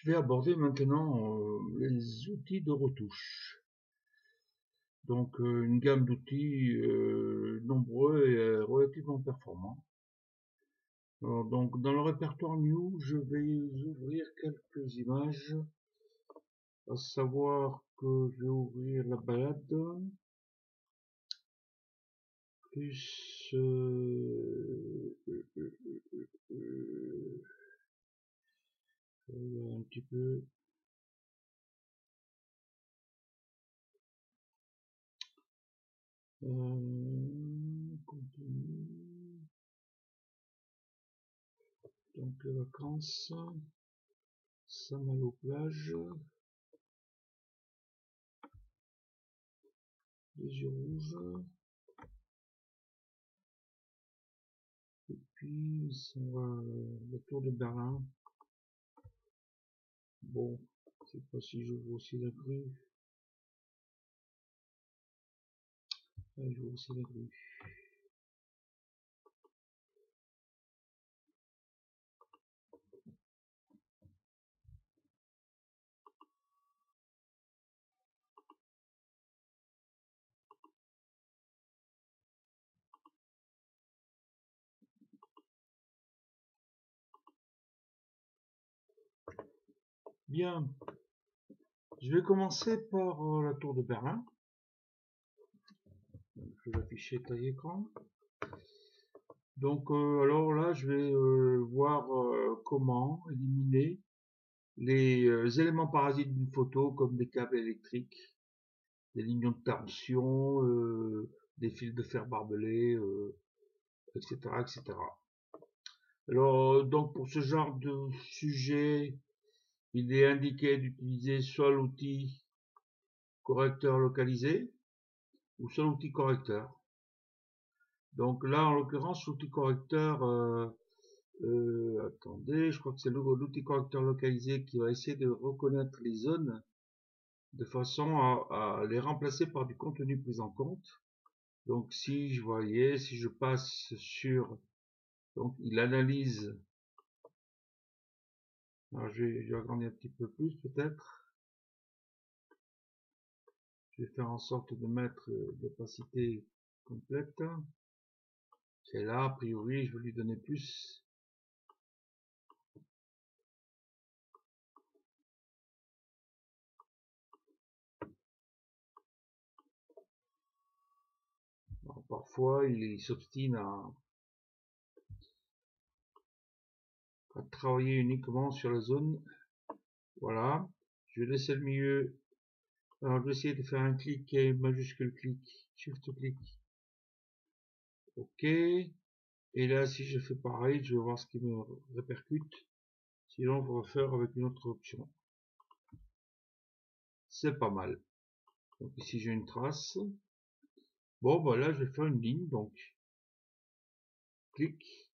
Je vais aborder maintenant les outils de retouche. Donc une gamme d'outils nombreux et relativement performants. Alors, donc dans le répertoire New, je vais ouvrir quelques images, à savoir que je vais ouvrir la balade, plus un petit peu. Continue. Donc les vacances, Saint-Malo plage, les yeux rouges, et puis ça va la tour de Berlin. Bon, je sais pas si j'ouvre aussi la grue. Ah, j'ouvre aussi la grue. Bien, je vais commencer par la tour de Berlin. Je vais l'afficher taille écran. Donc alors là, je vais voir comment éliminer les éléments parasites d'une photo, comme des câbles électriques, des lignes de tension, des fils de fer barbelés, etc., etc. Alors, donc pour ce genre de sujet, il est indiqué d'utiliser soit l'outil correcteur localisé ou soit l'outil correcteur. Donc là, en l'occurrence, l'outil correcteur, attendez, je crois que c'est l'outil correcteur localisé qui va essayer de reconnaître les zones de façon à les remplacer par du contenu pris en compte. Donc si je voyais, si je passe sur, donc il analyse. Alors je vais agrandir un petit peu plus peut-être. Je vais faire en sorte de mettre l'opacité complète. C'est là, a priori, je vais lui donner plus. Alors, parfois, il s'obstine à travailler uniquement sur la zone. Voilà. Je vais laisser le milieu. Alors, je vais essayer de faire un clic majuscule clic, shift clic. OK. Et là, si je fais pareil, je vais voir ce qui me répercute. Sinon, on va refaire avec une autre option. C'est pas mal. Donc ici, j'ai une trace. Bon, bah là, je vais faire une ligne. Donc, clic,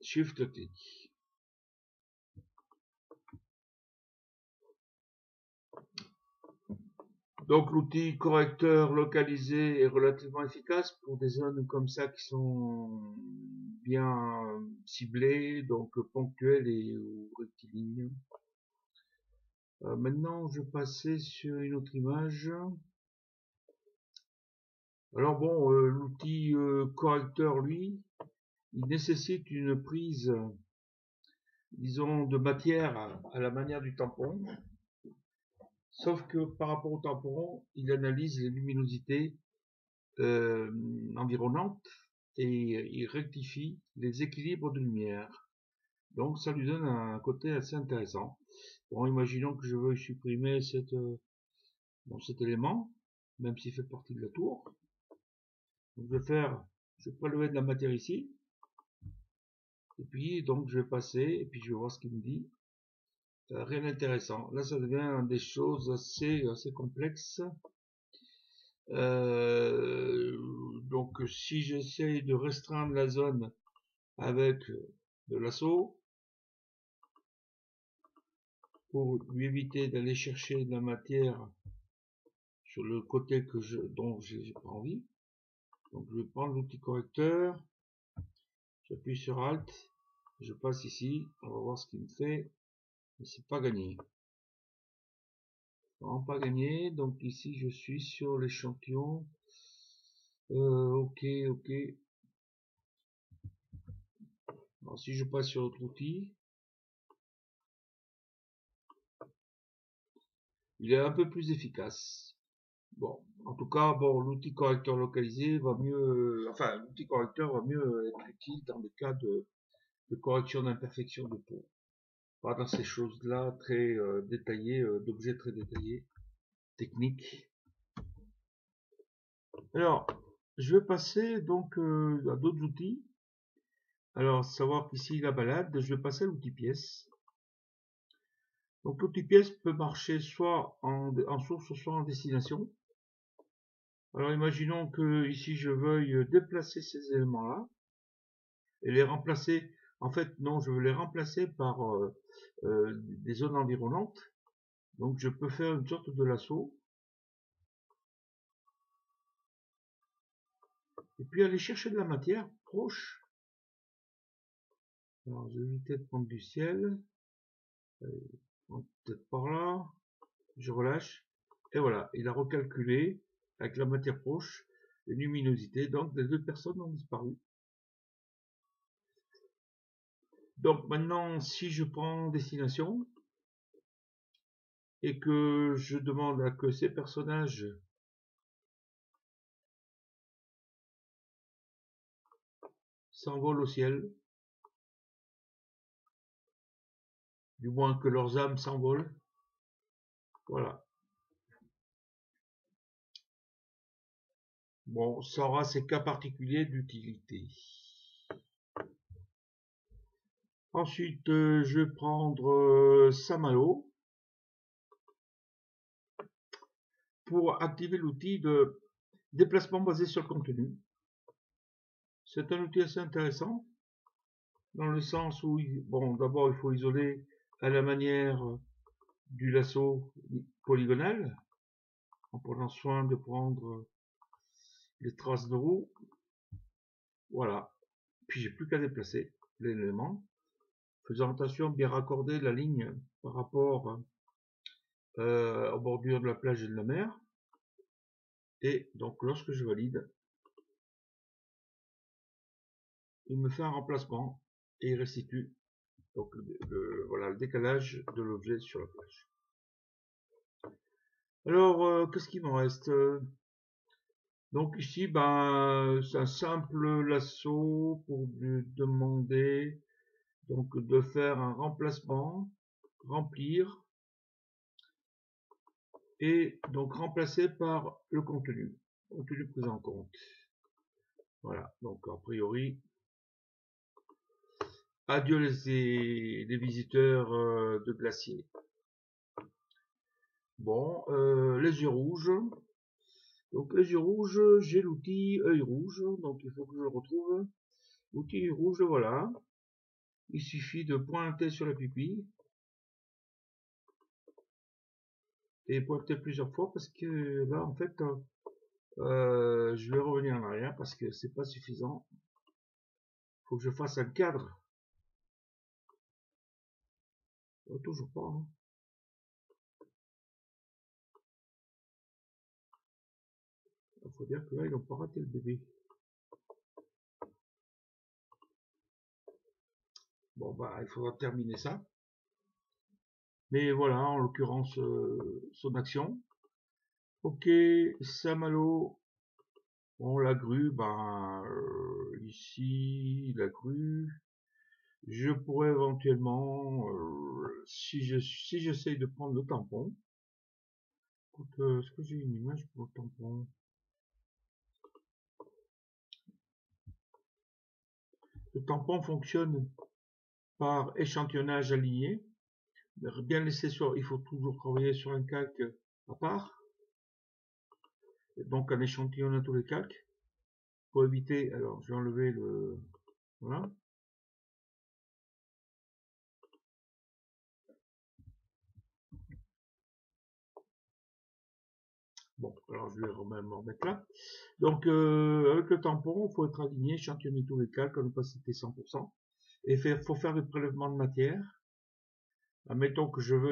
shift clic. Donc l'outil correcteur localisé est relativement efficace pour des zones comme ça qui sont bien ciblées, donc ponctuelles et ou rectilignes. Maintenant, je vais passer sur une autre image. Alors bon, l'outil correcteur, lui, il nécessite une prise, disons, de matière à la manière du tampon. Sauf que par rapport au tampon, il analyse les luminosités environnantes et il rectifie les équilibres de lumière. Donc ça lui donne un côté assez intéressant. Bon, imaginons que je veuille supprimer cet élément, même s'il fait partie de la tour. Donc je vais prélever de la matière ici, et puis donc je vais passer, et puis je vais voir ce qu'il me dit. Rien d'intéressant. Là, ça devient des choses assez complexes. Donc si j'essaye de restreindre la zone avec de l'assaut, pour lui éviter d'aller chercher de la matière sur le côté dont j'ai pas envie. Donc je vais prendre l'outil correcteur, j'appuie sur Alt, je passe ici, on va voir ce qu'il me fait. Mais c'est pas gagné. Vraiment pas gagné. Donc ici, je suis sur l'échantillon. Ok, ok. Alors, si je passe sur l'autre outil, il est un peu plus efficace. Bon, en tout cas, bon, l'outil correcteur localisé va mieux, enfin, l'outil correcteur va mieux être utile dans le cas de correction d'imperfection de peau. Pas dans ces choses-là très détaillées, d'objets très détaillés, techniques. Alors, je vais passer donc à d'autres outils. Alors, savoir qu'ici la balade, je vais passer à l'outil pièce. Donc, l'outil pièce peut marcher soit en source, soit en destination. Alors, imaginons que ici je veuille déplacer ces éléments-là et les remplacer. En fait, non, je veux les remplacer par des zones environnantes. Donc, je peux faire une sorte de lasso. Et puis aller chercher de la matière proche. Alors, je vais éviter de prendre du ciel. Peut-être par là. Je relâche. Et voilà, il a recalculé avec la matière proche les luminosités. Donc, les deux personnes ont disparu. Donc, maintenant, si je prends destination et que je demande à que ces personnages s'envolent au ciel, du moins que leurs âmes s'envolent, voilà. Bon, ça aura ces cas particuliers d'utilité. Ensuite, je vais prendre Saint-Malo pour activer l'outil de déplacement basé sur le contenu. C'est un outil assez intéressant, dans le sens où, bon, d'abord, il faut isoler à la manière du lasso polygonal, en prenant soin de prendre les traces de roue. Voilà. Puis j'ai plus qu'à déplacer l'élément, faisant attention de bien raccorder la ligne par rapport aux bordures de la plage et de la mer. Et donc lorsque je valide, il me fait un remplacement et il restitue donc voilà, le décalage de l'objet sur la plage. Alors, qu'est-ce qu'il m'en reste? Donc ici, ben, c'est un simple lasso pour lui demander donc de faire un remplacement, remplir, et donc remplacer par le contenu pris en compte. Voilà, donc a priori, adieu les visiteurs de glacier. Bon, les yeux rouges. Donc les yeux rouges, j'ai l'outil œil rouge, donc il faut que je le retrouve. Outil rouge, voilà. Il suffit de pointer sur la pupille. Et pointer plusieurs fois parce que là, en fait, je vais revenir en arrière parce que c'est pas suffisant. Il faut que je fasse un cadre. Oh, toujours pas. Hein. Il faut dire que là, ils n'ont pas raté le bébé. Bon, bah, il faudra terminer ça. Mais voilà, en l'occurrence, son action. Ok, Saint-Malo. Bon, la grue, ben, ici, la grue. Je pourrais éventuellement, si j'essaye de prendre le tampon. Est-ce que j'ai une image pour le tampon? Le tampon fonctionne par échantillonnage aligné. Bien laisser sur, il faut toujours travailler sur un calque à part. Donc un échantillon à tous les calques. Pour éviter, alors je vais enlever le, voilà. Bon, alors je vais me remettre là. Donc avec le tampon, il faut être aligné, échantillonner tous les calques en opacité 100%. Et faut faire des prélèvements de matière. Admettons que je veux